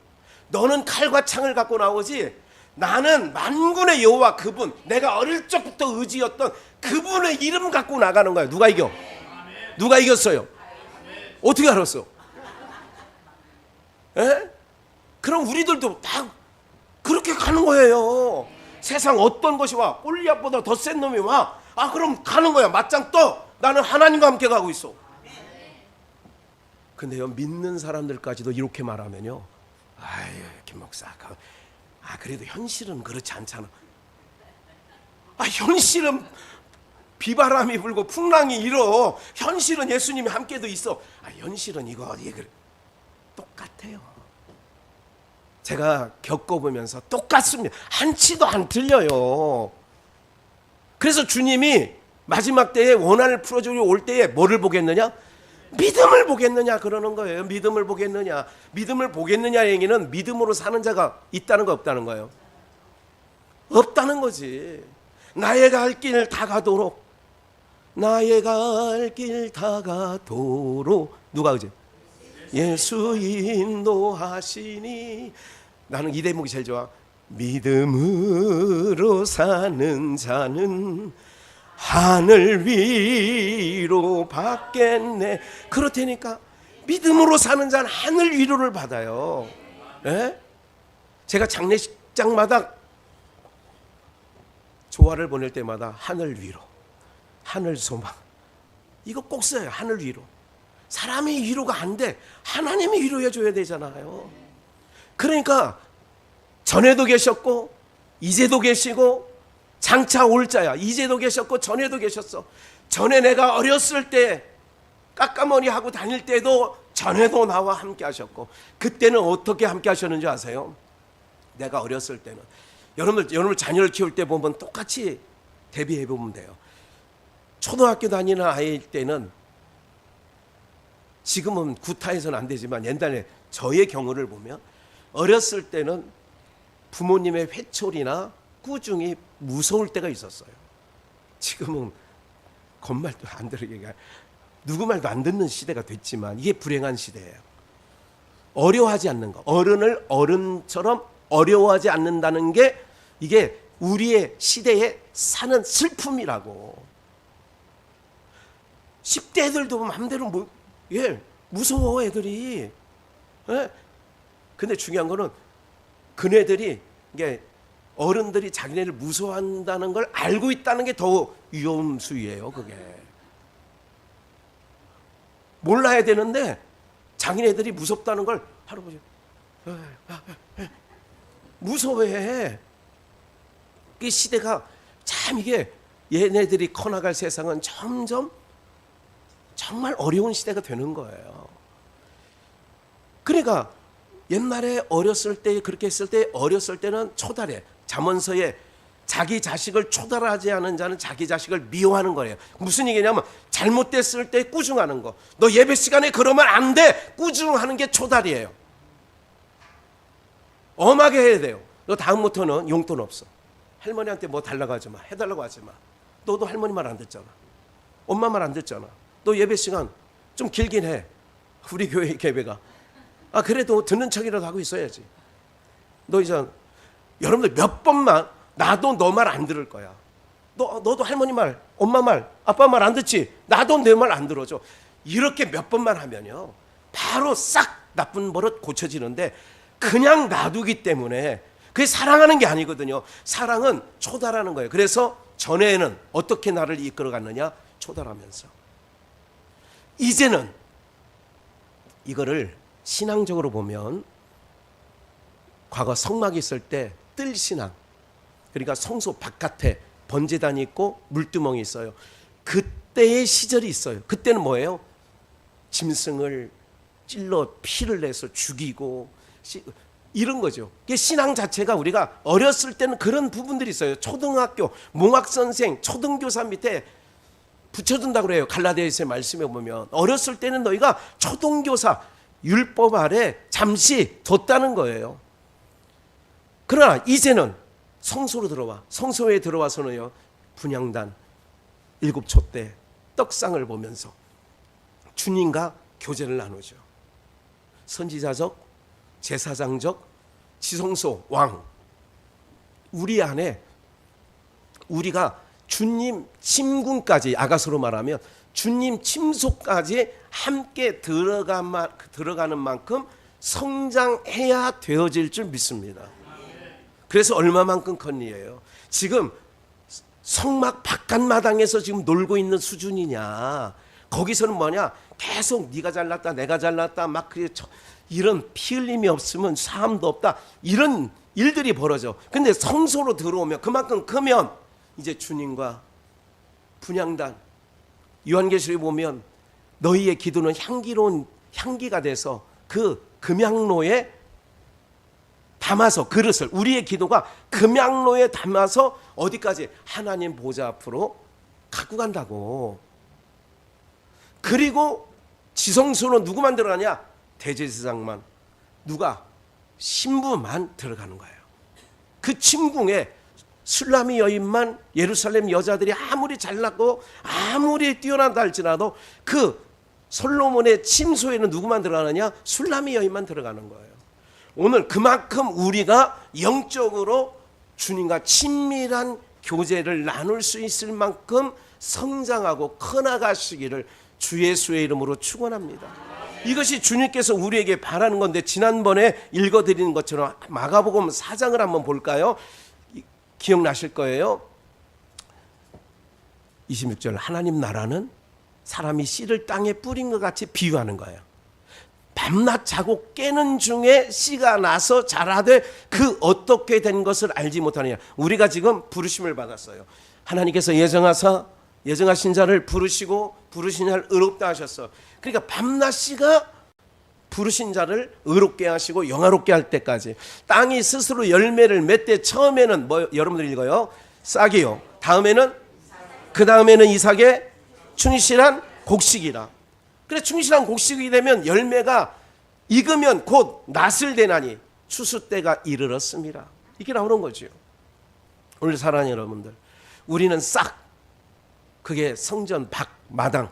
너는 칼과 창을 갖고 나오지 나는 만군의 여호와 그분, 내가 어릴 적부터 의지였던 그분의 이름 갖고 나가는 거야. 누가 이겨? 누가 이겼어요? 어떻게 알았어? 에? 그럼 우리들도 다 그렇게 가는 거예요. 세상 어떤 것이 와, 골리앗보다 더 센 놈이 와, 아 그럼 가는 거야. 맞짱 떠. 나는 하나님과 함께 가고 있어. 근데요, 믿는 사람들까지도 이렇게 말하면요, 아유 김 목사, 그래도 현실은 그렇지 않잖아. 현실은 비바람이 불고 풍랑이 일어. 현실은 예수님이 함께도 있어. 현실은 이거 똑같아요. 제가 겪어보면서 똑같습니다. 한치도 안 틀려요. 그래서 주님이 마지막 때에 원한을 풀어주려 올 때에 뭐를 보겠느냐? 믿음을 보겠느냐 그러는 거예요. 믿음을 보겠느냐. 믿음을 보겠느냐 얘기는 믿음으로 사는 자가 있다는 거 없다는 거예요. 없다는 거지. 나의 갈 길 다 가도록, 나의 갈 길 다 가도록 누가 그지? 예수 인도하시니. 나는 이 대목이 제일 좋아. 믿음으로 사는 자는 하늘 위로 받겠네. 그렇다니까 믿음으로 사는 자는 하늘 위로를 받아요. 에? 제가 장례식장마다 조화를 보낼 때마다 하늘 위로, 하늘 소망, 이거 꼭 써요. 하늘 위로. 사람이 위로가 안 돼. 하나님이 위로해 줘야 되잖아요. 그러니까 전에도 계셨고 이제도 계시고 장차 올 자야. 이제도 계셨고 전에도 계셨어. 전에 내가 어렸을 때 깎아머니 하고 다닐 때도 전에도 나와 함께 하셨고, 그때는 어떻게 함께 하셨는지 아세요? 내가 어렸을 때는 여러분들 자녀를 키울 때 보면 똑같이 대비해 보면 돼요. 초등학교 다니는 아이일 때는, 지금은 구타해서는 안 되지만 옛날에 저의 경우를 보면 어렸을 때는 부모님의 회초리나 꾸중이 무서울 때가 있었어요. 지금은 건말도 안 들으게, 누구 말도 안 듣는 시대가 됐지만 이게 불행한 시대예요. 어려워하지 않는 거, 어른을 어른처럼 어려워하지 않는다는 게 이게 우리의 시대에 사는 슬픔이라고. 10대 애들도 마음대로 무서워 애들이. 예? 근데 중요한 거는 그네들이 이게 어른들이 자기네를 무서워한다는 걸 알고 있다는 게 더 위험수위예요. 그게 몰라야 되는데 자기네들이 무섭다는 걸 할아버지 무서워해. 이 시대가 참, 이게 얘네들이 커나갈 세상은 점점 정말 어려운 시대가 되는 거예요. 그러니까 옛날에 어렸을 때 그렇게 했을 때, 어렸을 때는 초달해. 잠언서에 자기 자식을 초달하지 않은 자는 자기 자식을 미워하는 거예요. 무슨 얘기냐면 잘못됐을 때 꾸중하는 거. 너 예배 시간에 그러면 안 돼. 꾸중하는 게 초달이에요. 엄하게 해야 돼요. 너 다음부터는 용돈 없어. 할머니한테 뭐 달라고 하지 마. 해달라고 하지 마. 너도 할머니 말 안 듣잖아. 엄마 말 안 듣잖아. 너 예배 시간 좀 길긴 해. 우리 교회 예배가. 그래도 듣는 척이라도 하고 있어야지. 너 이제 여러분들 몇 번만 나도 너 말 안 들을 거야. 너도 할머니 말, 엄마 말, 아빠 말 안 듣지? 나도 내 말 안 들어줘. 이렇게 몇 번만 하면요, 바로 싹 나쁜 버릇 고쳐지는데, 그냥 놔두기 때문에 그게 사랑하는 게 아니거든요. 사랑은 초달하는 거예요. 그래서 전에는 어떻게 나를 이끌어갔느냐? 초달하면서. 이제는 이거를 신앙적으로 보면, 과거 성막이 있을 때 뜰신앙, 그러니까 성소 바깥에 번제단이 있고 물두멍이 있어요. 그때의 시절이 있어요. 그때는 뭐예요? 짐승을 찔러 피를 내서 죽이고 이런 거죠. 신앙 자체가, 우리가 어렸을 때는 그런 부분들이 있어요. 초등학교 몽학선생, 초등교사 밑에 붙여둔다고 그래요. 갈라디아서의 말씀에 보면 어렸을 때는 너희가 초등교사 율법 아래 잠시 뒀다는 거예요. 그러나 이제는 성소로 들어와, 성소에 들어와서는요, 분향단 7초 때 떡상을 보면서 주님과 교제를 나누죠. 선지자적, 제사장적, 지성소 왕, 우리 안에 우리가 주님 침궁까지, 아가서로 말하면 주님 침소까지 함께 들어가는 만큼 성장해야 되어질 줄 믿습니다. 그래서 얼마만큼 컸니에요. 지금 성막 바깥마당에서 지금 놀고 있는 수준이냐? 거기서는 뭐냐? 계속 네가 잘났다, 내가 잘났다, 막 이런 피 흘림이 없으면 사함도 없다, 이런 일들이 벌어져. 근데 성소로 들어오면, 그만큼 크면 이제 주님과 분향단, 요한계시록에 보면 너희의 기도는 향기로운 향기가 돼서 그 금향로에 담아서, 그릇을, 우리의 기도가 금향로에 담아서 어디까지? 하나님 보좌 앞으로 갖고 간다고. 그리고 지성소는 누구만 들어가냐? 대제사장만, 누가? 신부만 들어가는 거예요. 그 침궁에 술람이 여인만, 예루살렘 여자들이 아무리 잘났고 아무리 뛰어난다 할지라도 그 솔로몬의 침소에는 누구만 들어가느냐? 술람이 여인만 들어가는 거예요. 오늘 그만큼 우리가 영적으로 주님과 친밀한 교제를 나눌 수 있을 만큼 성장하고 커나가시기를 주 예수의 이름으로 축원합니다. 이것이 주님께서 우리에게 바라는 건데, 지난번에 읽어드리는 것처럼 마가복음 4장을 한번 볼까요? 기억나실 거예요. 26절, 하나님 나라는 사람이 씨를 땅에 뿌린 것 같이 비유하는 거예요. 밤낮 자고 깨는 중에 씨가 나서 자라되 그 어떻게 된 것을 알지 못하느냐. 우리가 지금 부르심을 받았어요. 하나님께서 예정하신 자를 부르시고 부르신 자를 의롭다 하셨어. 그러니까 밤낮 씨가 부르신 자를 의롭게 하시고 영화롭게 할 때까지 땅이 스스로 열매를 맺되, 처음에는 뭐 여러분들 읽어요? 싹이요. 다음에는, 그 다음에는 이삭의 충실한 곡식이라. 그래, 충실한 곡식이 되면 열매가 익으면 곧 낫을 대나니 추수 때가 이르렀습니다. 이게 나오는 거죠. 오늘 사랑하는 여러분들, 우리는 싹, 그게 성전 밖 마당,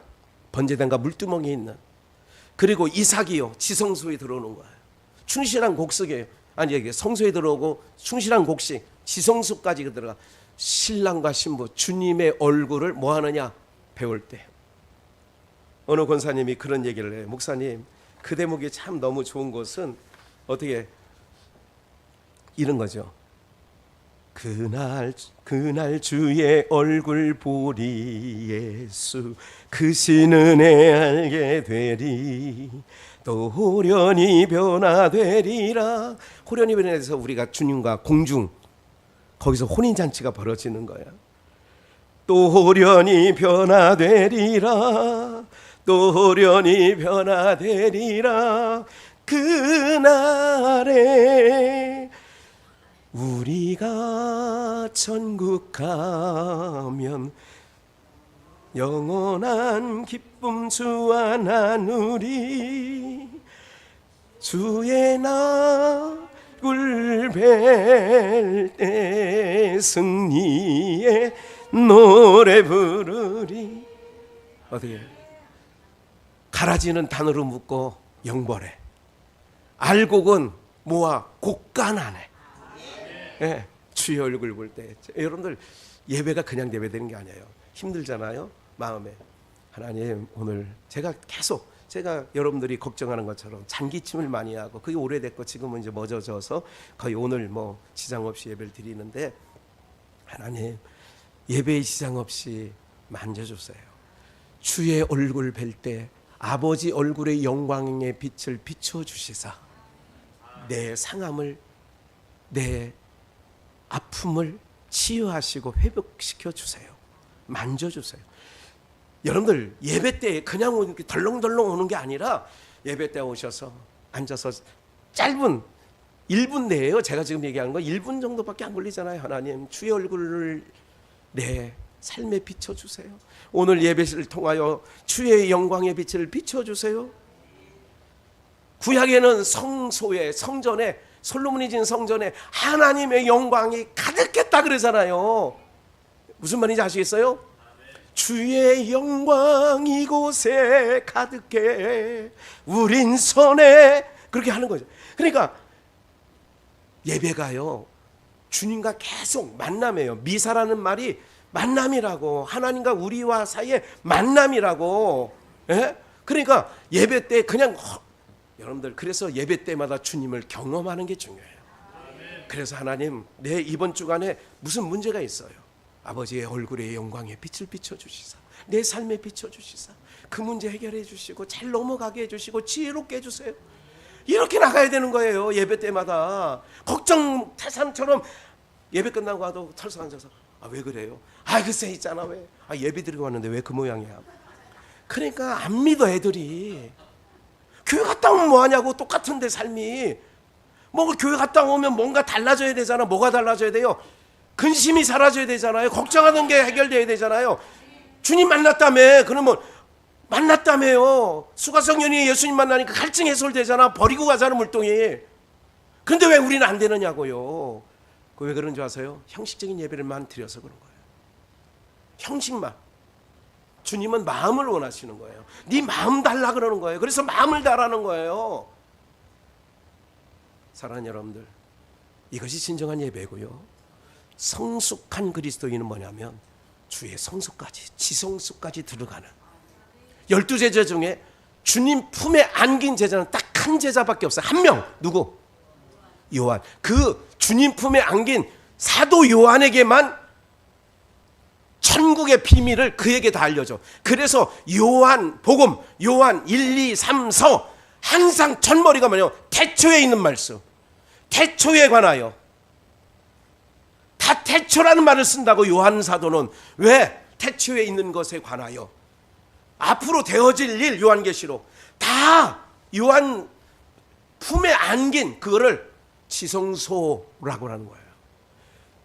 번제단과 물두멍이 있는, 그리고 이삭이요, 지성소에 들어오는 거예요. 충실한 곡식이에요. 아니, 이게 성소에 들어오고 충실한 곡식, 지성소까지 들어가. 신랑과 신부, 주님의 얼굴을 뭐 하느냐? 배울 때. 어느 권사님이 그런 얘기를 해요. 목사님, 그 대목이 참 너무 좋은 것은 어떻게 이런 거죠. 그날 주의 얼굴 보리, 예수 그 신은혜 알게 되리, 또 호련히 변화되리라. 호련히 변화돼서 우리가 주님과 공중, 거기서 혼인잔치가 벌어지는 거야. 또 호련히 변화되리라, 또 호련히 변화되리라. 그날에 우리가 천국 가면 영원한 기쁨 주와 나누리. 주의 얼굴 뵐 때 승리의 노래 부르리. 어떻게 가라지는 단으로 묶고 영벌해, 알곡은 모아 곡간하네. 예, 주의 얼굴 볼 때. 여러분들 예배가 그냥 예배되는 게 아니에요. 힘들잖아요. 마음에 하나님 오늘 제가 여러분들이 걱정하는 것처럼 잔기침을 많이 하고 그게 오래됐고 지금은 이제 멎어져서 거의 오늘 뭐 지장 없이 예배를 드리는데 하나님 예배의 지장 없이 만져주세요. 주의 얼굴 뵐 때 아버지 얼굴의 영광의 빛을 비춰주시사 내 상함을 내 아픔을 치유하시고 회복시켜 주세요. 만져주세요. 여러분들 예배 때 그냥 이렇게 덜렁덜렁 오는 게 아니라 예배 때 오셔서 앉아서 짧은 1분 내에요. 제가 지금 얘기하는 거 1분 정도밖에 안 걸리잖아요. 하나님 주의 얼굴을 내 삶에 비춰주세요. 오늘 예배를 통하여 주의 영광의 빛을 비춰주세요. 구약에는 성소에 성전에 솔로몬이 지은 성전에 하나님의 영광이 가득했다 그러잖아요. 무슨 말인지 아시겠어요? 주의 영광 이곳에 가득해 우린 선에 그렇게 하는 거죠. 그러니까 예배가요 주님과 계속 만남이에요. 미사라는 말이 만남이라고, 하나님과 우리와 사이의 만남이라고. 예? 그러니까 예배 때 그냥 여러분들 그래서 예배 때마다 주님을 경험하는 게 중요해요. 그래서 하나님 내 이번 주간에 무슨 문제가 있어요. 아버지의 얼굴의 영광에 빛을 비춰주시사 내 삶에 비춰주시사 그 문제 해결해 주시고 잘 넘어가게 해주시고 지혜롭게 해주세요. 이렇게 나가야 되는 거예요. 예배 때마다 걱정 태산처럼 예배 끝나고 와도 털썩 앉아서 왜 그래요? 글쎄 있잖아 왜? 예배 드리고 왔는데 왜 그 모양이야? 그러니까 안 믿어 애들이. 교회 갔다 오면 뭐하냐고. 똑같은데 삶이 뭐 교회 갔다 오면 뭔가 달라져야 되잖아. 뭐가 달라져야 돼요? 근심이 사라져야 되잖아요. 걱정하던 게 해결돼야 되잖아요. 주님 만났다며. 그러면 만났다며요. 수가성년이 예수님 만나니까 갈증 해소되잖아. 버리고 가자는 물동이. 근데 왜 우리는 안 되느냐고요. 왜 그런 줄 아세요? 형식적인 예배를만 드려서 그런 거예요. 형식만. 주님은 마음을 원하시는 거예요. 네 마음 달라 그러는 거예요. 그래서 마음을 달라는 거예요. 사랑하는 여러분들, 이것이 진정한 예배고요. 성숙한 그리스도인은 뭐냐면 주의 성소까지 지성소까지 들어가는 12제자 중에 주님 품에 안긴 제자는 딱 한 제자밖에 없어요. 한 명. 누구? 요한. 그 주님 품에 안긴 사도 요한에게만 천국의 비밀을 그에게 다 알려줘. 그래서 요한 복음, 요한 1, 2, 3, 서 항상 첫머리가 뭐냐면 태초에 있는 말씀. 태초에 관하여. 다 태초라는 말을 쓴다고 요한 사도는. 왜? 태초에 있는 것에 관하여. 앞으로 되어질 일 요한계시록 다 요한 품에 안긴 그거를 지성소라고 하는 거예요.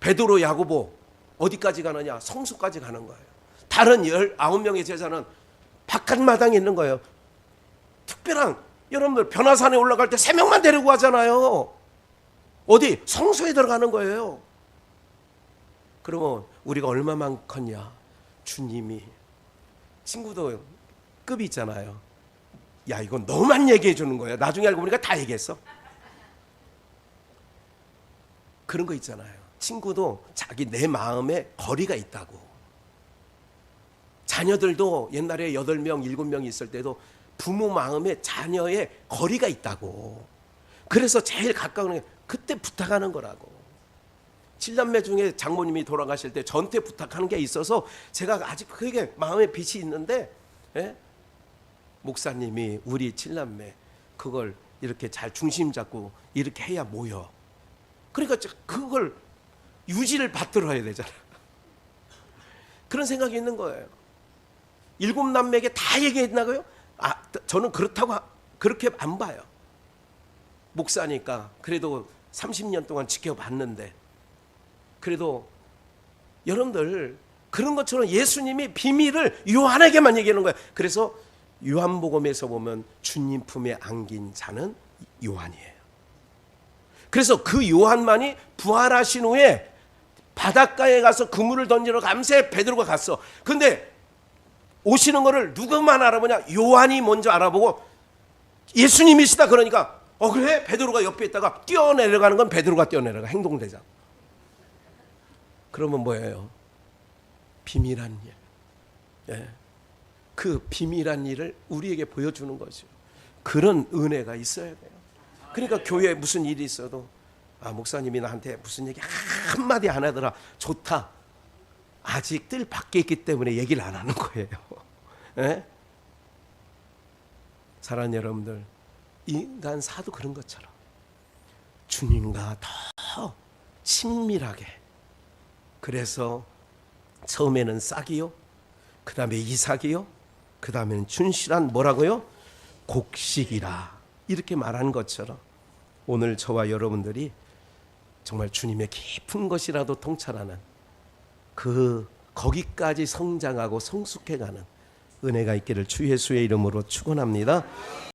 베드로 야고보 어디까지 가느냐? 성소까지 가는 거예요. 다른 19명의 제자는 바깥마당에 있는 거예요. 특별한 여러분들 변화산에 올라갈 때 3명만 데리고 가잖아요. 어디? 성소에 들어가는 거예요. 그러면 우리가 얼마만 컸냐? 주님이 친구도 급이 있잖아요. 야 이건 너만 얘기해 주는 거야. 나중에 알고 보니까 다 얘기했어. 그런 거 있잖아요. 친구도 자기 내 마음에 거리가 있다고. 자녀들도 옛날에 8명 7명 있을 때도 부모 마음에 자녀의 거리가 있다고. 그래서 제일 가까운 게 그때 부탁하는 거라고. 7남매 중에 장모님이 돌아가실 때 전태 부탁하는 게 있어서 제가 아직 그게 마음에 빛이 있는데, 예? 목사님이 우리 7남매 그걸 이렇게 잘 중심 잡고 이렇게 해야 모여. 그러니까 그걸 유지를 받들어야 되잖아. 그런 생각이 있는 거예요. 7남매에게 다 얘기했나고요? 저는 그렇게 안 봐요. 목사니까 그래도 30년 동안 지켜봤는데. 그래도 여러분들 그런 것처럼 예수님이 비밀을 요한에게만 얘기하는 거예요. 그래서 요한복음에서 보면 주님 품에 안긴 자는 요한이에요. 그래서 그 요한만이 부활하신 후에 바닷가에 가서 그물을 던지러 감새 베드로가 갔어. 근데 오시는 거를 누구만 알아보냐? 요한이 먼저 알아보고 예수님이시다 그러니까 그래? 베드로가 옆에 있다가 뛰어내려가는 건 베드로가 뛰어내려가 행동대장. 그러면 뭐예요? 비밀한 일. 예. 그 비밀한 일을 우리에게 보여주는 거죠. 그런 은혜가 있어야 돼요. 그러니까 교회에 무슨 일이 있어도 목사님이 나한테 무슨 얘기 한마디 안 하더라. 좋다. 아직 뜰 밖에 있기 때문에 얘기를 안 하는 거예요. 예? 사랑하는 여러분들, 인간사도 그런 것처럼 주님과 더 친밀하게, 그래서 처음에는 싹이요, 그 다음에 이삭이요, 그 다음에는 춘실한 뭐라고요? 곡식이라, 이렇게 말한 것처럼 오늘 저와 여러분들이 정말 주님의 깊은 것이라도 통찰하는 거기까지 성장하고 성숙해가는 은혜가 있기를 주 예수의 이름으로 축원합니다.